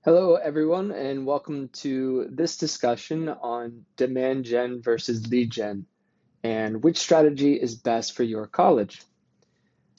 Hello, everyone, and welcome to this discussion on demand gen versus lead gen and which strategy is best for your college.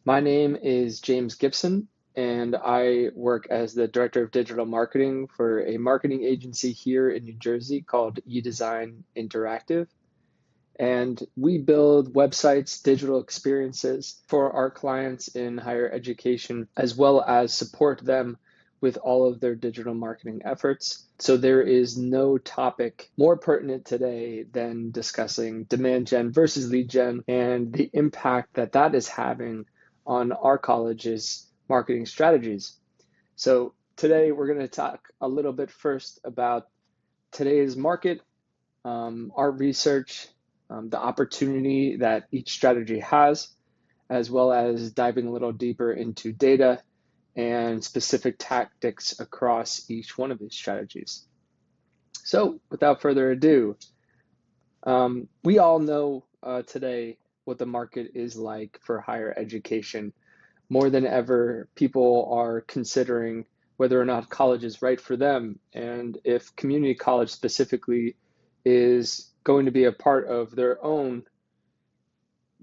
My name is James Gibson, and I work as the Director of Digital Marketing for a marketing agency here in New Jersey called eDesign Interactive. And we build websites, digital experiences for our clients in higher education, as well as support them with all of their digital marketing efforts. So there is no topic more pertinent today than discussing demand gen versus lead gen and the impact that that is having on our college's marketing strategies. So today we're going to talk a little bit first about today's market, our research, the opportunity that each strategy has, as well as diving a little deeper into data and specific tactics across each one of these strategies. So without further ado, we all know today what the market is like for higher education. More than ever, people are considering whether or not college is right for them, and if community college specifically is going to be a part of their own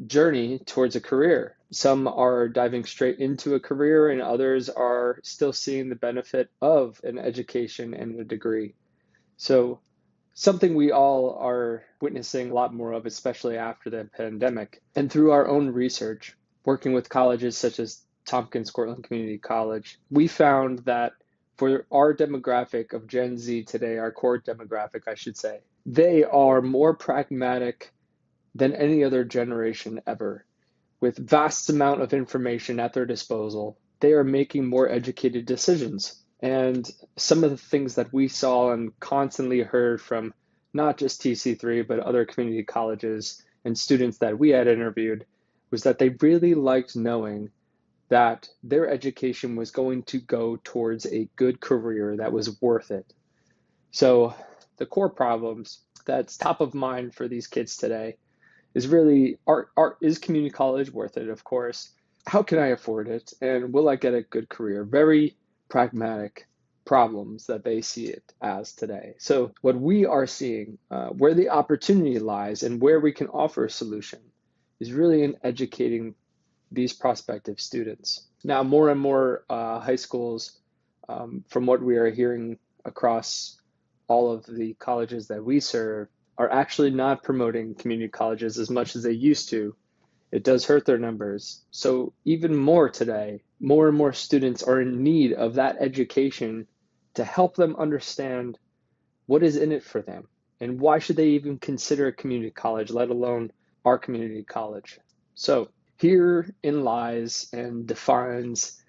journey towards a career. Some are diving straight into a career, and others are still seeing the benefit of an education and a degree. So, something we all are witnessing a lot more of, especially after the pandemic. And through our own research, working with colleges such as Tompkins Cortland Community College, we found that for our demographic of Gen Z today, our core demographic, I should say, they are more pragmatic than any other generation ever. With vast amount of information at their disposal, they are making more educated decisions. And some of the things that we saw and constantly heard from not just TC3, but other community colleges and students that we had interviewed was that they really liked knowing that their education was going to go towards a good career that was worth it. So the core problems that's top of mind for these kids today is really is community college worth it, of course? How can I afford it? And will I get a good career? Very pragmatic problems that they see it as today. So, what we are seeing, where the opportunity lies and where we can offer a solution, is really in educating these prospective students. Now, more and more high schools, from what we are hearing across all of the colleges that we serve, are actually not promoting community colleges as much as they used to. It does hurt their numbers. So even more today, more and more students are in need of that education to help them understand what is in it for them and why should they even consider a community college, let alone our community college. So herein lies and defines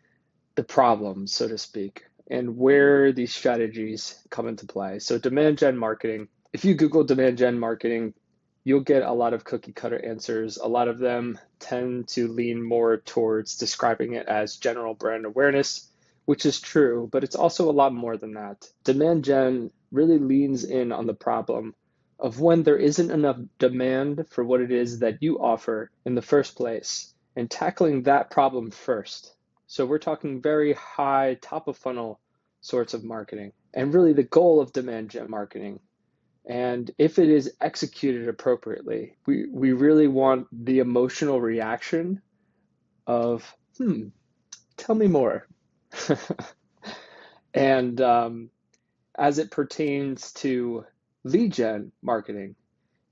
the problem, so to speak, and where these strategies come into play. So demand gen marketing, if you Google demand gen marketing, you'll get a lot of cookie cutter answers. A lot of them tend to lean more towards describing it as general brand awareness, which is true, but it's also a lot more than that. Demand gen really leans in on the problem of when there isn't enough demand for what it is that you offer in the first place, and tackling that problem first. So we're talking very high, top of funnel sorts of marketing, and really the goal of demand gen marketing. And if it is executed appropriately, we really want the emotional reaction of, tell me more. And as it pertains to lead gen marketing,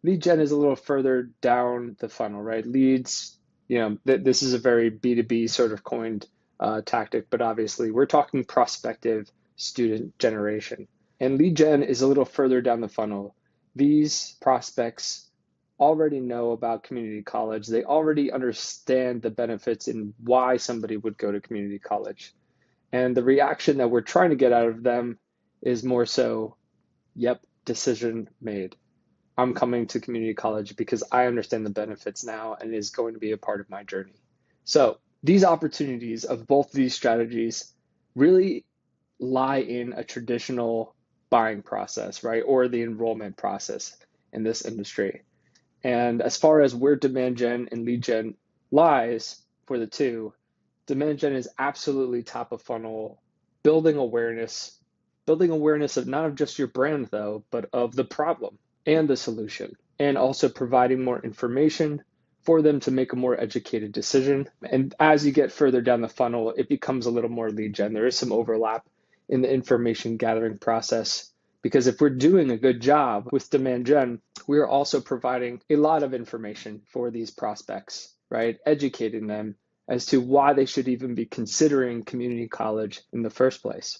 lead gen is a little further down the funnel, right? Leads, this is a very B2B sort of coined tactic, but obviously we're talking prospective student generation. And lead gen is a little further down the funnel. These prospects already know about community college. They already understand the benefits and why somebody would go to community college. And the reaction that we're trying to get out of them is more so, yep, decision made. I'm coming to community college because I understand the benefits now and it is going to be a part of my journey. So these opportunities of both these strategies really lie in a traditional buying process, right? Or the enrollment process in this industry. And as far as where demand gen and lead gen lies for the two, demand gen is absolutely top of funnel, building awareness building awareness of not of just your brand though, but of the problem and the solution, and also providing more information for them to make a more educated decision. And as you get further down the funnel, it becomes a little more lead gen. There is some overlap in the information gathering process, because if we're doing a good job with demand gen, we're also providing a lot of information for these prospects, right? Educating them as to why they should even be considering community college in the first place.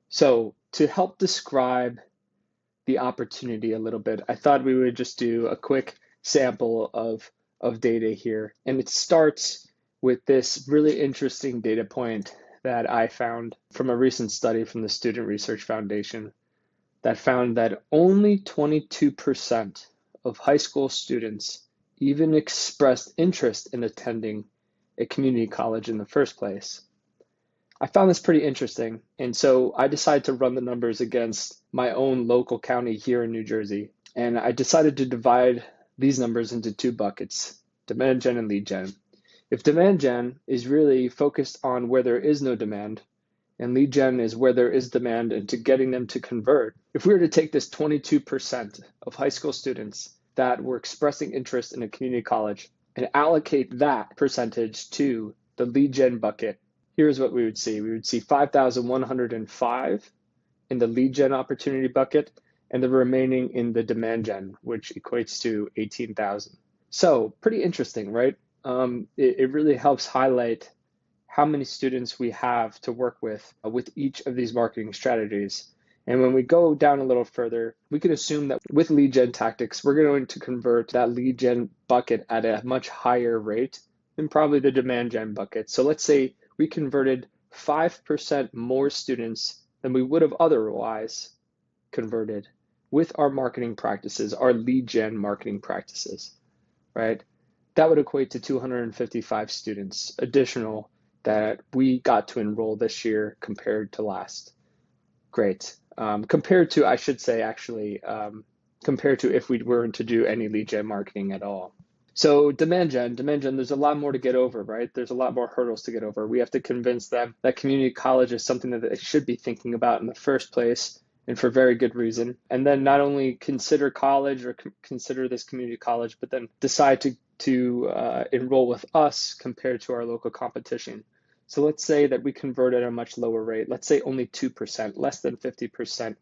So to help describe the opportunity a little bit, I thought we would just do a quick sample of data here. And it starts with this really interesting data point that I found from a recent study from the Student Research Foundation that found that only 22% of high school students even expressed interest in attending a community college in the first place. I found this pretty interesting, and so I decided to run the numbers against my own local county here in New Jersey, and I decided to divide these numbers into two buckets, demand gen and lead gen. If demand gen is really focused on where there is no demand, and lead gen is where there is demand and to getting them to convert, if we were to take this 22% of high school students that were expressing interest in a community college and allocate that percentage to the lead gen bucket, here's what we would see. We would see 5,105 in the lead gen opportunity bucket and the remaining in the demand gen, which equates to 18,000. So pretty interesting, right? It really helps highlight how many students we have to work with each of these marketing strategies. And when we go down a little further, we can assume that with lead gen tactics, we're going to convert that lead gen bucket at a much higher rate than probably the demand gen bucket. So let's say we converted 5% more students than we would have otherwise converted with our marketing practices, our lead gen marketing practices, right? That would equate to 255 students additional that we got to enroll this year compared to last. Great. Compared to, I should say, actually, compared to if we weren't to do any lead gen marketing at all. So demand gen, there's a lot more to get over, right? There's a lot more hurdles to get over. We have to convince them that community college is something that they should be thinking about in the first place, and for very good reason. And then not only consider college or consider this community college, but then decide to enroll with us compared to our local competition. So let's say that we convert at a much lower rate. Let's say only 2%, less than 50%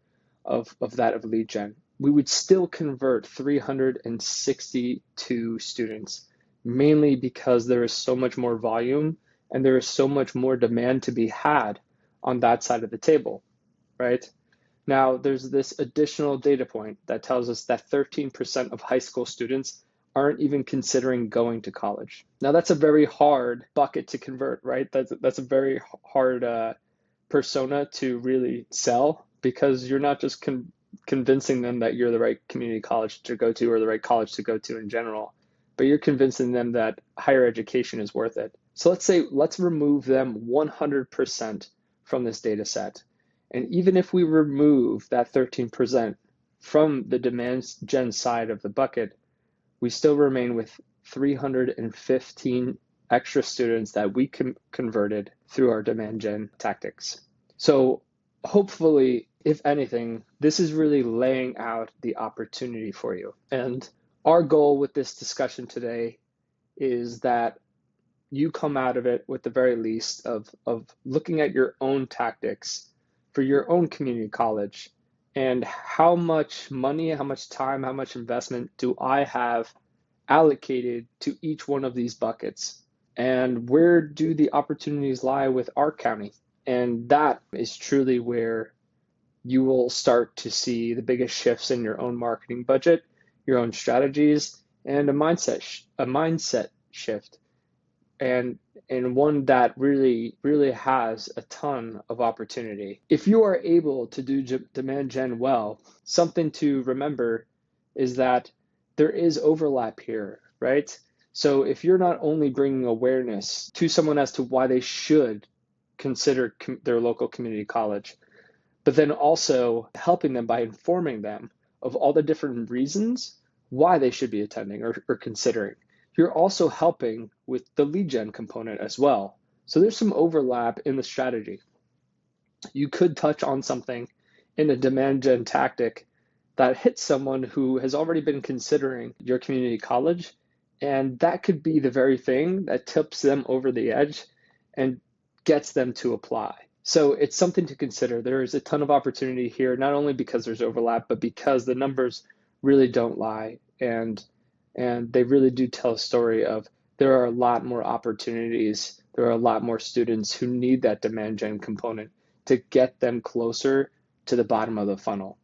of that of lead gen. We would still convert 362 students, mainly because there is so much more volume and there is so much more demand to be had on that side of the table, right? Now, there's this additional data point that tells us that 13% of high school students aren't even considering going to college. Now, that's a very hard bucket to convert, right? That's a very hard persona to really sell, because you're not just convincing them that you're the right community college to go to or the right college to go to in general, but you're convincing them that higher education is worth it. So let's remove them 100% from this data set. And even if we remove that 13% from the demand gen side of the bucket, we still remain with 315 extra students that we converted through our demand gen tactics. So hopefully, if anything, this is really laying out the opportunity for you. And our goal with this discussion today is that you come out of it with the very least of looking at your own tactics for your own community college, and how much money, how much time, how much investment do I have allocated to each one of these buckets, and where do the opportunities lie with our county? And that is truly where you will start to see the biggest shifts in your own marketing budget, your own strategies, and a mindset shift, and one that really has a ton of opportunity. If you are able to do demand gen well, something to remember is that there is overlap here, right? So if you're not only bringing awareness to someone as to why they should consider their local community college, but then also helping them by informing them of all the different reasons why they should be attending or considering, you're also helping with the lead gen component as well. So there's some overlap in the strategy. You could touch on something in a demand gen tactic that hits someone who has already been considering your community college. And that could be the very thing that tips them over the edge and gets them to apply. So it's something to consider. There is a ton of opportunity here, not only because there's overlap, but because the numbers really don't lie. And they really do tell a story of there are a lot more opportunities. There are a lot more students who need that demand gen component to get them closer to the bottom of the funnel.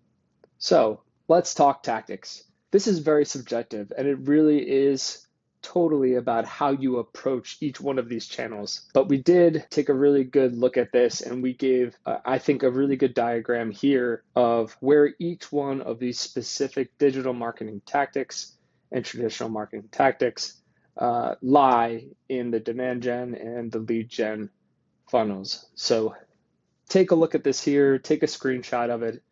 So let's talk tactics. This is very subjective, and it really is totally about how you approach each one of these channels. But we did take a really good look at this, and we gave, I think, a really good diagram here of where each one of these specific digital marketing tactics and traditional marketing tactics lie in the demand gen and the lead gen funnels. So take a look at this here, take a screenshot of it.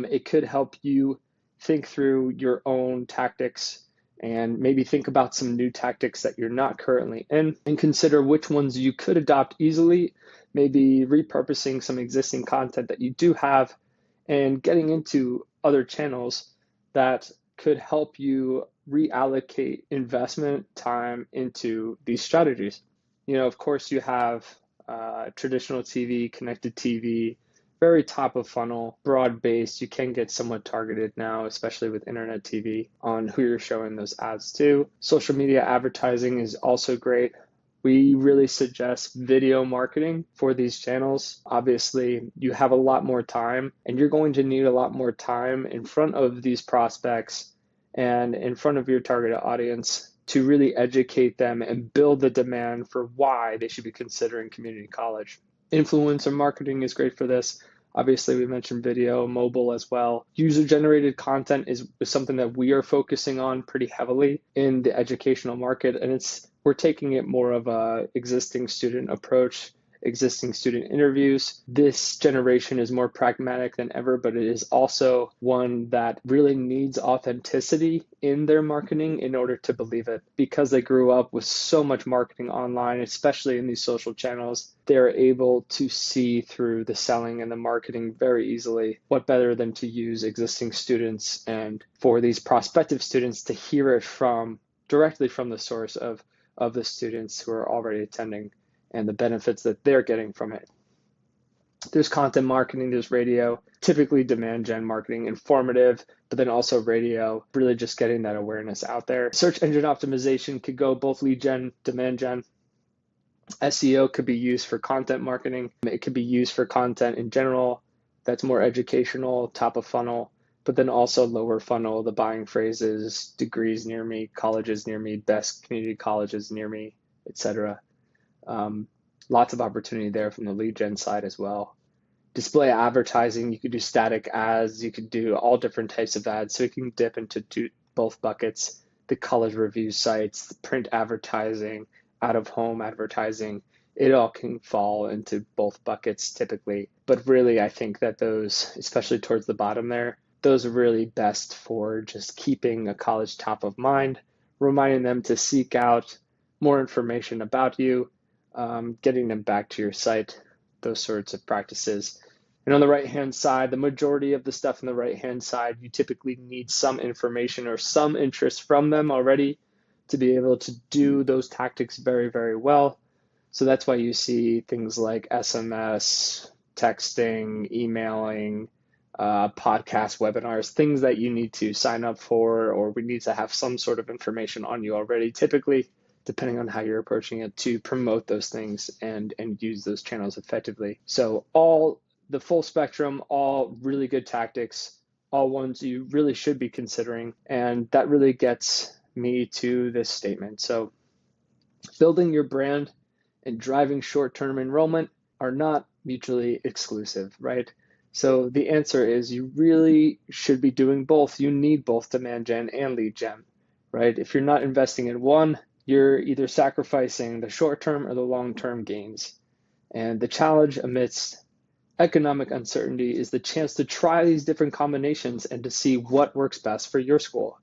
It could help you think through your own tactics and maybe think about some new tactics that you're not currently in and consider which ones you could adopt easily, maybe repurposing some existing content that you do have and getting into other channels that could help you reallocate investment time into these strategies. Of course, you have traditional TV, connected TV, very top of funnel, broad based. You can get somewhat targeted now, especially with internet TV, on who you're showing those ads to. Social media advertising is also great. We really suggest video marketing for these channels. Obviously, you have a lot more time, and you're going to need a lot more time in front of these prospects and in front of your targeted audience to really educate them and build the demand for why they should be considering community college. Influencer marketing is great for this. Obviously, we mentioned video, mobile as well. User-generated content is something that we are focusing on pretty heavily in the educational market, and we're taking it more of a existing student approach, existing student interviews. This generation is more pragmatic than ever, but it is also one that really needs authenticity in their marketing in order to believe it. Because they grew up with so much marketing online, especially in these social channels, they're able to see through the selling and the marketing very easily. What better than to use existing students and for these prospective students to hear it directly from the source of the students who are already attending and the benefits that they're getting from it. There's content marketing, there's radio, typically demand gen marketing, informative, but then also radio, really just getting that awareness out there. Search engine optimization could go both lead gen, demand gen. SEO could be used for content marketing. It could be used for content in general that's more educational, top of funnel, but then also lower funnel, the buying phrases, degrees near me, colleges near me, best community colleges near me, etc. Lots of opportunity there from the lead gen side as well. Display advertising, you could do static ads, you could do all different types of ads, so you can dip into both buckets, the college review sites, the print advertising, out-of-home advertising. It all can fall into both buckets typically, but really I think that those, especially towards the bottom there, those are really best for just keeping a college top of mind, reminding them to seek out more information about you, getting them back to your site, those sorts of practices. And on the right-hand side, the majority of the stuff on the right-hand side, you typically need some information or some interest from them already to be able to do those tactics very, very well. So that's why you see things like SMS, texting, emailing, podcast webinars, things that you need to sign up for, or we need to have some sort of information on you already, typically, depending on how you're approaching it, to promote those things and use those channels effectively. So all the full spectrum, all really good tactics, all ones you really should be considering. And that really gets me to this statement. So building your brand and driving short-term enrollment are not mutually exclusive, right? So the answer is you really should be doing both. You need both demand gen and lead gen, right? If you're not investing in one, you're either sacrificing the short-term or the long-term gains. And the challenge amidst economic uncertainty is the chance to try these different combinations and to see what works best for your school.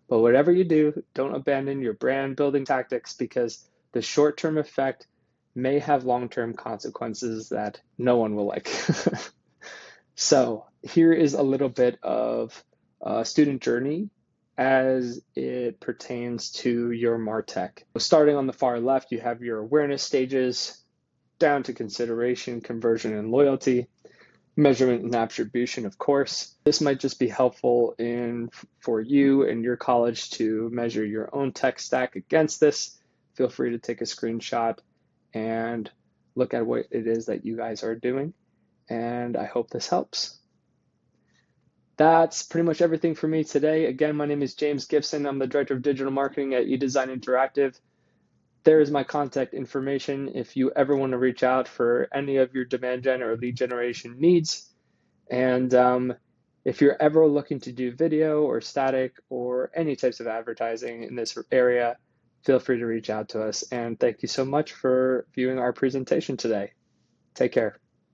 But whatever you do, don't abandon your brand building tactics, because the short-term effect may have long-term consequences that no one will like. So here is a little bit of student journey as it pertains to your MarTech. Starting on the far left, you have your awareness stages down to consideration, conversion, and loyalty. Measurement and attribution, of course. This might just be helpful for you and your college to measure your own tech stack against this. Feel free to take a screenshot and look at what it is that you guys are doing. And I hope this helps. That's pretty much everything for me today. Again, my name is James Gibson. I'm the Director of Digital Marketing at eDesign Interactive. There is my contact information if you ever want to reach out for any of your demand gen or lead generation needs. And if you're ever looking to do video or static or any types of advertising in this area, feel free to reach out to us. And thank you so much for viewing our presentation today. Take care.